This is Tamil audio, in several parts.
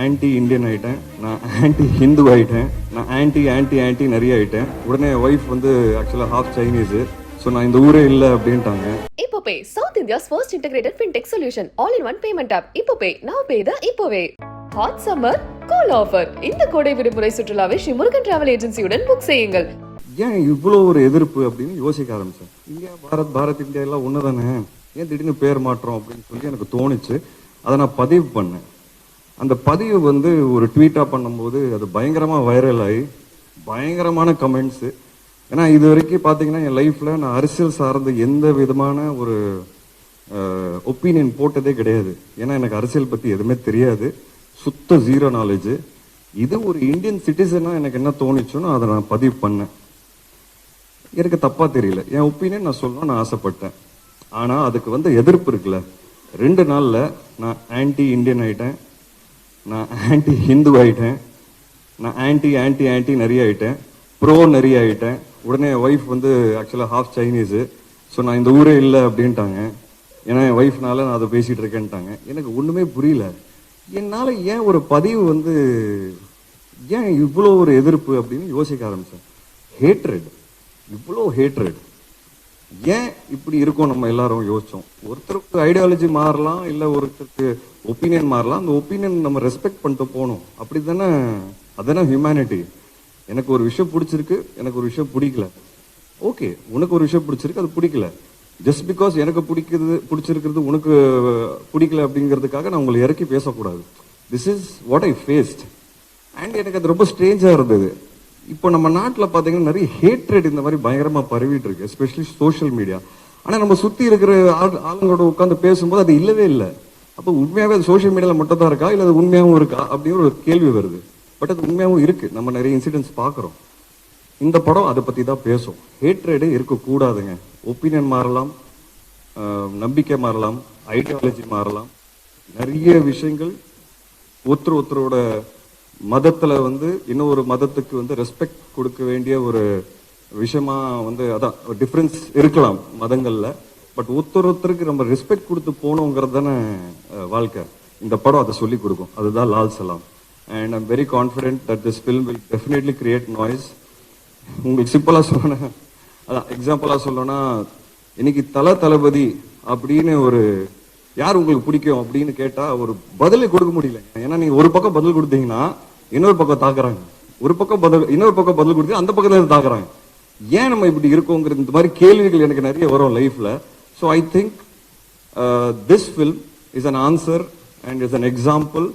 ஆன்டி இந்தியன் ஆகிட்டேன், நான் ஆன்டி ஹிந்து ஆகிட்டேன், நான் ஆன்டி ஆன்டி ஆன்டி நிறைய ஆகிட்டேன். உடனே ஒய்ஃப் வந்து ஆக்சுவலாக ஹாஃப் சைனீஸு, ஸோ நான் இந்த ஊரே இல்லை அப்படின்ட்டாங்க. IppoPay south India's first integrated fintech solution, all in one payment app. IppoPay now pay the இப்போவே. Hot summer cool offer. இந்த கோடை விடுமுறை சுற்றுலாவை ஸ்ரீ முருகன் டிராவல் ஏஜென்சியுடன் புக் செய்யுங்கள். ஏன் இவ்வளோ ஒரு எதிர்ப்பு அப்படின்னு யோசிக்க ஆரம்பித்தேன். இந்தியா பாரத் இந்தியா எல்லாம் ஒன்று தானே, ஏன் திடீர்னு பேர் மாற்றம் அப்படின்னு சொல்லி எனக்கு தோணுச்சு. அதை நான் பதிவு பண்ணேன். அந்த பதிவு வந்து ஒரு ட்வீட்டாக பண்ணும்போது அது பயங்கரமாக வைரல் ஆகி பயங்கரமான கமெண்ட்ஸு. ஏன்னா இது வரைக்கும் பார்த்தீங்கன்னா என் லைஃப்பில் நான் அரசியல் சார்ந்த எந்த விதமான ஒரு ஒப்பீனியன் போட்டதே கிடையாது. ஏன்னா எனக்கு அரசியல் பற்றி எதுவுமே தெரியாது, சுத்த ஜீரோ நாலேஜு. இது ஒரு இந்தியன் சிட்டிசனாக எனக்கு என்ன தோணுச்சுன்னு அதை நான் பதிவு பண்ணேன். எனக்கு தப்பாக தெரியல, என் ஒப்பீனியன் நான் சொல்லணும்னு நான் ஆசைப்பட்டேன். ஆனால் அதுக்கு வந்து எதிர்ப்பு இருக்குல்ல. 2 நாளில் நான் ஆன்டி இந்தியன் ஆகிட்டேன், நான் ஆன்டி ஹிந்து ஆகிட்டேன், நான் ஆன்டி ஆன்டி ஆன்டி நிறைய ஆகிட்டேன், ப்ரோ நிறைய ஆகிட்டேன். உடனே ஒய்ஃப் வந்து ஆக்சுவலாக ஹாஃப் சைனீஸு, ஸோ நான் இந்த ஊரே இல்லை அப்படின்ட்டாங்க. ஏன்னா என் ஒய்ஃப்னால நான் அதை பேசிகிட்டு இருக்கேன்ட்டாங்க. எனக்கு ஒன்றுமே புரியல. என்னால் ஏன் ஒரு பதிவு வந்து ஏன் இவ்வளோ ஒரு எதிர்ப்பு அப்படின்னு யோசிக்க ஆரம்பித்தேன். ஹேட்ரட், இவ்வளோ ஹேட்ரட் ஏன் இப்படி இருக்கும் நம்ம எல்லாரும் யோசிச்சோம். ஒருத்தருக்கு ஐடியாலஜி மாறலாம், இல்லை ஒருத்தருக்கு ஒப்பீனியன் மாறலாம். அந்த ஒப்பீனியன் நம்ம ரெஸ்பெக்ட் பண்ணிட்டு போகணும். அப்படி தானே, அதுதானே ஹியூமனிட்டி. எனக்கு ஒரு விஷயம் பிடிச்சிருக்கு, எனக்கு ஒரு விஷயம் பிடிக்கல, ஓகே. உனக்கு ஒரு விஷயம் பிடிச்சிருக்கு, அது பிடிக்கல. ஜஸ்ட் பிகாஸ் எனக்கு பிடிச்சிருக்கிறது உனக்கு பிடிக்கல அப்படிங்கிறதுக்காக நான் உங்களை இறக்கி பேசக்கூடாது. This is what I faced. And எனக்கு அது ரொம்ப ஸ்ட்ரேஞ்சாக இருந்தது. இப்போ நம்ம நாட்டில் பார்த்தீங்கன்னா நிறைய ஹேட்ரேட் இந்த மாதிரி பயங்கரமாக பரவிட்டு இருக்கு, எஸ்பெஷலி சோஷியல் மீடியா. ஆனால் நம்ம சுற்றி இருக்கிற ஆளுங்களோட உட்காந்து பேசும்போது அது இல்லவே இல்லை. அப்போ உண்மையாகவே அது சோஷியல் மீடியாவில் மட்டும் தான் இருக்கா, இல்லை அது உண்மையாகவும் இருக்கா அப்படின்னு ஒரு கேள்வி வருது. பட் அது உண்மையாகவும் இருக்கு. நம்ம நிறைய இன்சிடென்ட்ஸ் பார்க்குறோம். இந்த படம் அதை பற்றி தான் பேசும். ஹேட்ரேடே இருக்கக்கூடாதுங்க. ஒப்பீனியன் மாறலாம், நம்பிக்கை மாறலாம், ஐடியாலஜி மாறலாம், நிறைய விஷயங்கள். ஒருத்தரோட மதத்துல வந்து இன்னொரு மதத்துக்கு வந்து ரெஸ்பெக்ட் கொடுக்க வேண்டிய ஒரு விஷயமா வந்து அதான் டிஃப்ரென்ஸ் இருக்கலாம் மதங்கள்ல. பட் ஒருத்தருக்கு நம்ம ரெஸ்பெக்ட் கொடுத்து போகணுங்கிறது தானே வாழ்க்கை. இந்த படம் அதை சொல்லி கொடுக்கும். அதுதான் Lal Salaam. And I'm very confident that this film will definitely create noise. உங்களுக்கு சிம்பிளா சொல்லணும்னா, அதான் எக்ஸாம்பிளா சொல்லணும்னா, இன்னைக்கு தளபதி அப்படின்னு ஒரு யார் உங்களுக்கு பிடிக்கும் அப்படின்னு கேட்டா ஒரு பதிலே கொடுக்க முடியல. ஏன்னா நீங்க ஒரு பக்கம் பதில் கொடுத்தீங்கன்னா இன்னொரு பக்கம் தாக்குறாங்க, இன்னொரு பக்கம் பதில் கொடுத்து அந்த பக்கத்துல இருந்து தாக்குறாங்க. ஏன் நம்ம இப்படி இருக்கோங்கிறது இந்த மாதிரி கேள்விகள் எனக்கு நிறைய வரும் லைஃப்ல. So I think this film is an answer and is an example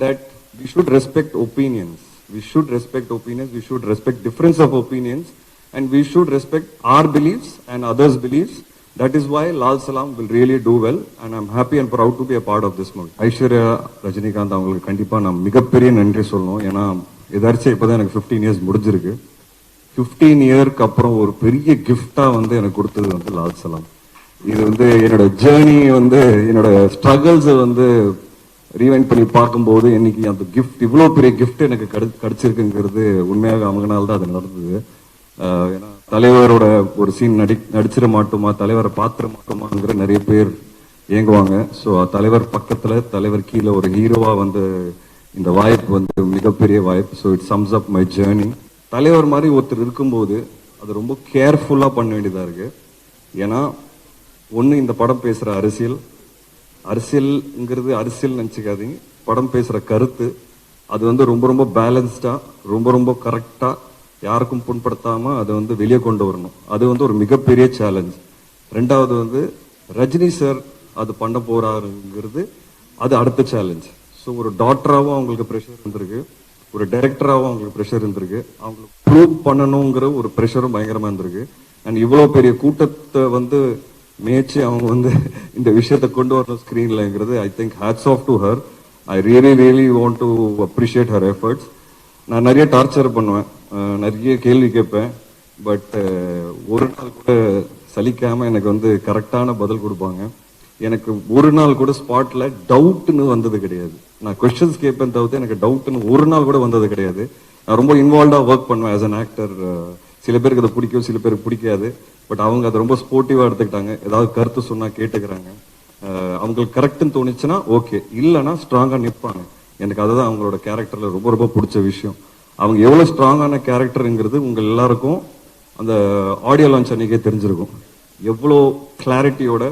that we should respect opinions. We should respect opinions. We should respect difference of opinions, and we should respect our beliefs and others' beliefs. That is why Lal Salam will really do well, and I'm happy and proud to be a part of this movie. Aishwarya, Rajinikanth அவங்களுக்கு கண்டிப்பாக நான் மிகப்பெரிய நன்றி சொல்லணும். ஏன்னா எதாச்சும் இப்போ தான் எனக்கு 15 இயர்ஸ் முடிஞ்சிருக்கு. 15 இயருக்கு அப்புறம் ஒரு பெரிய கிஃப்டாக வந்து எனக்கு கொடுத்தது வந்து லால் சலாம். இது வந்து என்னோட ஜேர்னி வந்து என்னோட ஸ்ட்ரகிள்ஸை வந்து ரீவைண்ட் பண்ணி பார்க்கும்போது இன்னைக்கு அந்த கிஃப்ட், இவ்வளோ பெரிய கிஃப்ட் எனக்கு கிடைச்சிருக்குங்கிறது உண்மையாக அவங்கனால தான் அது நடந்தது. ஏன்னா தலைவரோட ஒரு சீன் நடிச்சிட மாட்டோமா, தலைவரை பாத்திர மாட்டோமாங்கிற நிறைய பேர் இயங்குவாங்க. ஸோ தலைவர் பக்கத்தில், தலைவர் கீழே ஒரு ஹீரோவா வந்து இந்த வாய்ப்பு வந்து மிகப்பெரிய வாய்ப்பு. So it sums up my journey. தலைவர் மாதிரி ஒருத்தர் இருக்கும்போது அது ரொம்ப கேர்ஃபுல்லாக பண்ண வேண்டியதாக இருக்கு. ஏன்னா ஒன்று, இந்த படம் பேசுகிற அரசியல்ங்கிறது அரசியல் நினச்சிக்காதீங்க. படம் பேசுகிற கருத்து அது வந்து ரொம்ப ரொம்ப பேலன்ஸ்டாக, ரொம்ப கரெக்டாக, யாருக்கும் புண்படுத்தாமல் அதை வந்து வெளியே கொண்டு வரணும். அது வந்து ஒரு மிகப்பெரிய சேலஞ்ச். 2வது வந்து ரஜினி சார் அது பண்ண போறாருங்கிறது அது அடுத்த சேலஞ்ச். ஸோ ஒரு டாக்டராகவும் அவங்களுக்கு ப்ரெஷர் இருந்திருக்கு, ஒரு டைரக்டராகவும் அவங்களுக்கு ப்ரெஷர் இருந்திருக்கு, அவங்களுக்கு ப்ரூவ் பண்ணணுங்கிற ஒரு ப்ரெஷரும் பயங்கரமாக இருந்திருக்கு. அண்ட் இவ்வளோ பெரிய கூட்டத்தை வந்து மேய்ச்சி அவங்க வந்து இந்த விஷயத்தை கொண்டு வரணும் ஸ்க்ரீன்லங்கிறது I think hats off to her. I really want to appreciate her efforts. நான் நிறைய டார்ச்சர் பண்ணுவேன், நிறைய கேள்வி கேட்பேன். பட் ஒரு நாள் கூட சலிக்காமல் எனக்கு வந்து கரெக்டான பதில் கொடுப்பாங்க. எனக்கு ஒரு நாள் கூட ஸ்பாட்டில் டவுட்னு வந்தது கிடையாது. நான் கொஸ்டின்ஸ் கேட்பேன் தவிர்த்து எனக்கு டவுட்னு ஒரு நாள் கூட வந்தது கிடையாது. நான் ரொம்ப இன்வால்வ்டாக ஒர்க் பண்ணுவேன் ஆஸ் அன் ஆக்டர். சில பேருக்கு அதை பிடிக்கும், சில பேருக்கு பிடிக்காது. பட் அவங்க அதை ரொம்ப ஸ்போர்ட்டிவாக எடுத்துக்கிட்டாங்க. ஏதாவது கருத்து சொன்னால் கேட்டுக்கிறாங்க. அவங்களுக்கு கரெக்டுன்னு தோணுச்சுன்னா ஓகே, இல்லைன்னா ஸ்ட்ராங்காக நிற்பாங்க. எனக்கு அதுதான் அவங்களோட கேரக்டர்ல ரொம்ப ரொம்ப பிடிச்ச விஷயம். அவங்க எவ்வளவு ஸ்ட்ராங்கான கேரக்டருங்கிறது உங்க எல்லாருக்கும் அந்த ஆடியோ லான்ச் அன்னைக்கே தெரிஞ்சிருக்கும். எவ்வளோ கிளாரிட்டியோட,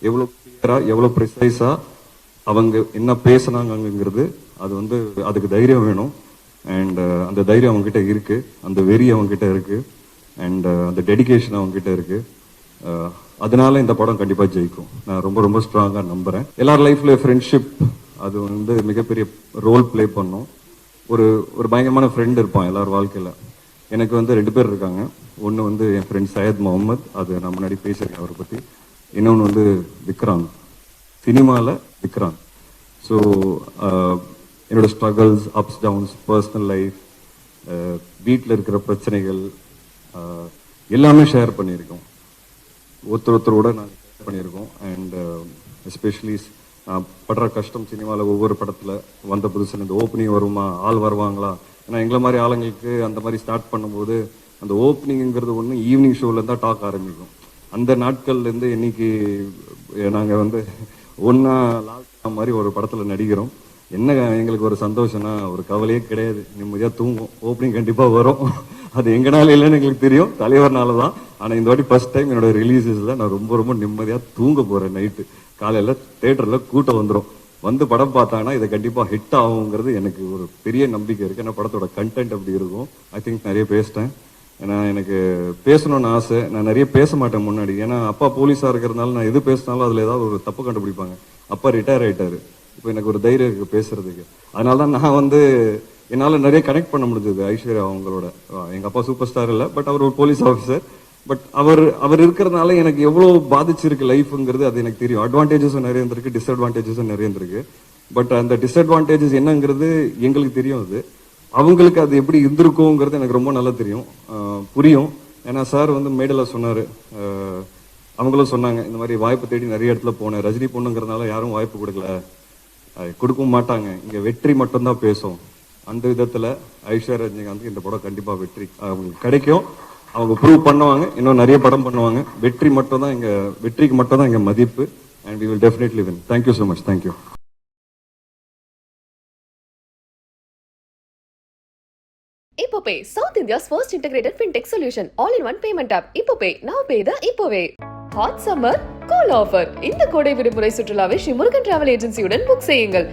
எவ்வளோ கிளியரா, எவ்வளோ ப்ரிசைஸா அவங்க என்ன பேசுனாங்கிறது, அது வந்து அதுக்கு தைரியம் வேணும். அண்ட் அந்த தைரியம் அவங்க கிட்ட இருக்கு, அந்த வெறி அவங்க கிட்ட இருக்கு, அண்ட் அந்த டெடிகேஷன் அவங்க கிட்ட இருக்கு. அதனால இந்த படம் கண்டிப்பா ஜெயிக்கும், நான் ரொம்ப ரொம்ப ஸ்ட்ராங்கா நம்புறேன். எல்லார் லைஃப்ல ஃப்ரெண்ட்ஷிப் அது வந்து மிகப்பெரிய ரோல் பிளே பண்ணும். ஒரு ஒரு பயங்கரமான ஃப்ரெண்ட் இருப்பான் எல்லார் வாழ்க்கையில. எனக்கு வந்து 2 பேர் இருக்காங்க. ஒன்று வந்து என் ஃப்ரெண்ட் சையத் முகமது, அது நான் முன்னாடி பேசியிருக்கேன் அவரை பற்றி. இன்னொன்று வந்து விக்ராந்த், சினிமாவில் விக்ராந்த். ஸோ என்னோட struggles, ups downs, personal life, வீட்டில் இருக்கிற பிரச்சனைகள் எல்லாமே ஷேர் பண்ணியிருக்கோம். ஒருத்தரோட நாங்கள் ஷேர் பண்ணியிருக்கோம். அண்ட் எஸ்பெஷலி படுற கஷ்டம் சினிமாவில் ஒவ்வொரு படத்தில் வந்த புதுசில் இந்த ஓப்பனிங் வருமா, ஆள் வருவாங்களா, ஏன்னா எங்களை மாதிரி ஆளுங்களுக்கு அந்த மாதிரி ஸ்டார்ட் பண்ணும்போது அந்த ஓப்பனிங்கிறது ஒன்று ஈவினிங் ஷோவில் தான் டாக் ஆரம்பிக்கும். அந்த நாட்கள்லேருந்து இன்னைக்கு நாங்கள் வந்து ஒன்றா லாஸ்ட் மாதிரி ஒரு படத்தில் நடிக்கிறோம். என்ன எங்களுக்கு ஒரு சந்தோஷம்னா, ஒரு கவலையே கிடையாது, நிம்மதியாக தூங்கும். ஓப்பனிங் கண்டிப்பாக வரும், அது எங்கனால இல்லைன்னு எங்களுக்கு தெரியும், தலைவர்னால தான். ஆனால் இந்த வாட்டி ஃபர்ஸ்ட் டைம் என்னோட ரிலீஸஸில் நான் ரொம்ப ரொம்ப நிம்மதியாக தூங்க போகிறேன். நைட்டு காலையில் தேட்டரில் கூட்டம் வந்துடும், வந்து படம் பார்த்தாங்கன்னா இதை கண்டிப்பாக ஹிட் ஆகுங்கிறது எனக்கு ஒரு பெரிய நம்பிக்கை இருக்குது. ஏன்னா படத்தோட கண்டென்ட் அப்படி இருக்கும். ஐ திங்க் நிறைய பேசிட்டேன், ஏன்னா எனக்கு பேசணும்னு ஆசை. நான் நிறைய பேச மாட்டேன் முன்னாடி, ஏன்னா அப்பா போலீஸாக இருக்கிறதுனால நான் எது பேசினாலும் அதில் ஏதாவது ஒரு தப்பு கண்டுபிடிப்பாங்க. அப்பா ரிட்டையர் ஆகிட்டாரு, இப்போ எனக்கு ஒரு தைரியம் இருக்கு பேசுறதுக்கு. அதனால தான் நான் வந்து என்னால் நிறைய கனெக்ட் பண்ண முடிஞ்சது ஐஸ்வர்யா அவங்களோட. எங்கள் அப்பா சூப்பர் ஸ்டார் இல்லை, பட் அவர் ஒரு போலீஸ் ஆஃபீஸர். பட் அவர் இருக்கிறதுனால எனக்கு எவ்வளோ பாதிச்சிருக்கு லைஃப்ங்கிறது அது எனக்கு தெரியும். அட்வான்டேஜஸும் நிறைய இருந்திருக்கு, டிஸ்அட்வான்டேஜஸும் நிறைய இருந்திருக்கு. பட் அந்த டிஸ்அட்வான்டேஜஸ் என்னங்கிறது எங்களுக்கு தெரியும், அது அவங்களுக்கு அது எப்படி இருந்திருக்குங்கிறது எனக்கு ரொம்ப நல்லா தெரியும், புரியும். ஏன்னா சார் வந்து மேடையில் சொன்னார், அவங்களும் சொன்னாங்க, இந்த மாதிரி வாய்ப்பு தேடி நிறைய இடத்துல போனேன், ரஜினி பொண்ணுங்கிறதுனால யாரும் வாய்ப்பு கொடுக்கல, கொடுக்கவும் மாட்டாங்க, இங்கே வெற்றி மட்டும்தான் பேசும். அந்த விதத்தில் ஐஸ்வர்யா ரஜினிகாந்த் இந்த படம் கண்டிப்பாக வெற்றி அவங்களுக்கு கிடைக்கும். அவங்க ப்ரூவ் பண்ணுவாங்க, இன்னும் நிறைய படம் பண்ணுவாங்க. வெற்றிக்கு மட்டும் தான் இங்கே மதிப்பு. And we will definitely win. Thank you so much. Thank you. IppoPay south India's first integrated fintech solution, all in one payment app. IppoPay now pay the இப்போவே. Hot summer cool offer. இந்த கோடை விடுமுறை சுற்றுலாவை ஸ்ரீ முருகன் டிராவல் ஏஜென்சியுடன் புக் செய்யுங்கள்.